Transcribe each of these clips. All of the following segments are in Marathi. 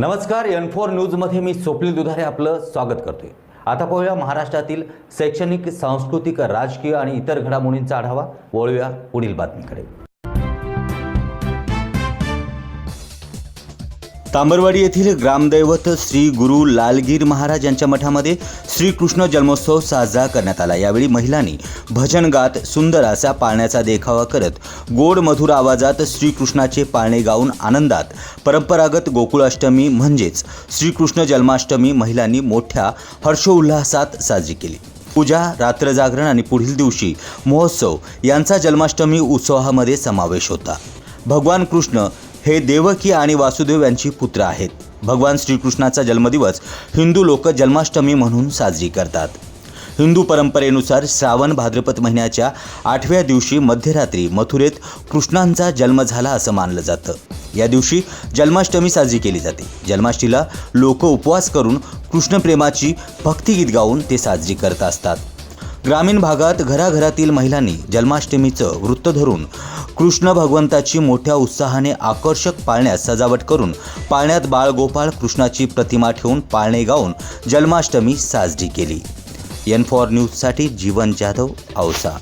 नमस्कार, N4 न्यूजमध्ये मी स्वप्नील दुधारे आपलं स्वागत करतोय। आता पाहूया महाराष्ट्रातील शैक्षणिक, सांस्कृतिक, राजकीय आणि इतर घडामोडींचा आढावा। वळूया पुढील बातमीकडे। तांबरवाडी येथील ग्रामदैवत श्री गुरु लालगीर महाराज यांच्या मठामध्ये श्रीकृष्ण जन्मोत्सव साजरा करण्यात आला। यावेळी महिलांनी भजन गात सुंदर असा पाळण्याचा देखावा करत गोड मधुर आवाजात श्रीकृष्णाचे पाळणे गाऊन आनंदात परंपरागत गोकुळाष्टमी म्हणजेच श्रीकृष्ण जन्माष्टमी महिलांनी मोठ्या हर्षोल्लासात साजरी केली। पूजा, रात्र जागरण आणि पुढील दिवशी महोत्सव यांचा जन्माष्टमी उत्सवामध्ये समावेश होता। भगवान कृष्ण हे देवकी आणि वासुदेव यांची पुत्र आहेत। भगवान श्रीकृष्णाचा जन्मदिवस हिंदू लोक जन्माष्टमी म्हणून साजरी करतात। हिंदू परंपरेनुसार श्रावण भाद्रपद महिन्याच्या 8व्या दिवशी मध्यरात्री मथुरेत कृष्णांचा जन्म झाला असं मानलं जातं। या दिवशी जन्माष्टमी साजरी केली जाते। जन्माष्टमीला लोक उपवास करून कृष्णप्रेमाची भक्तिगीत गाऊन ते साजरी करत असतात। ग्रामीण भागात घराघरातील महिलांनी जन्माष्टमीचं वृत्त धरून कृष्ण भगवंताची मोठ्या उत्साहाने आकर्षक पाळण्यात सजावट करून पाळण्यात बाळगोपाळ कृष्णाची प्रतिमा ठेवून पाळणे गाऊन जन्माष्टमी साजरी केली। N4 न्यूजसाठी जीवन जाधव, औसा।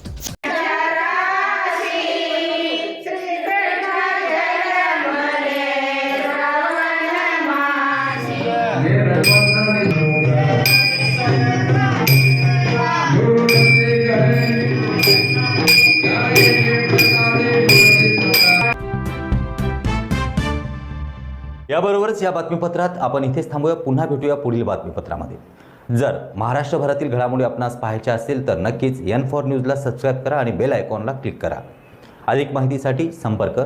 याबरोबरच या बातमीपत्रात आपण इथेच थांबूया। पुन्हा भेटूया पुढील बातमीपत्रामध्ये। जर महाराष्ट्रभरातील घडामोडी आपणास पाहायच्या असतील तर नक्कीच N4 न्यूजला सबस्क्राइब करा आणि बेल आयकॉनला क्लिक करा। अधिक माहितीसाठी संपर्क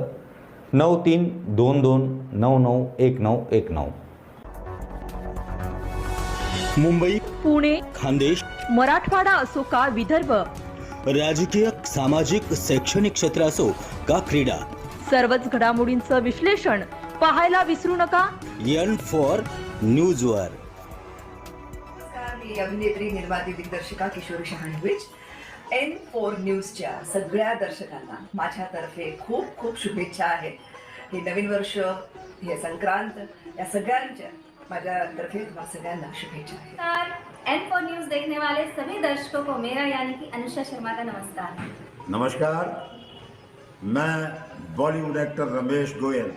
9322991919। मुंबई, पुणे, खानदेश, मराठवाडा असो का विदर्भ, राजकीय, सामाजिक, शैक्षणिक क्षेत्र असो का क्रीडा, सर्वच घडामोडींचं विश्लेषण पाहायला विसरू नका N4 न्यूजवर। मी अभिनेत्री, निर्माती, दिग्दर्शिका किशोरी शहाणविच। N4 न्यूजच्या सगळ्या दर्शकांना माझ्यातर्फे खूप खूप शुभेच्छा आहेत। हे नवीन वर्ष, हे संक्रांत, या सगळ्यांच्या माझ्यातर्फे तुम्हाला सगळ्यांना शुभेच्छा आहेत। N4 न्यूज देखने वाले सभी दर्शकों को मेरा यानी कि अनुषा शर्मा का नमस्कार। नमस्कार, मैं Bollywood actor Ramesh Goyal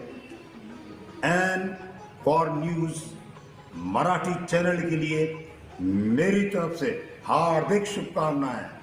N4 news Marathi channel के लिए मेरी तरफ से हार्दिक शुभकामनाएं।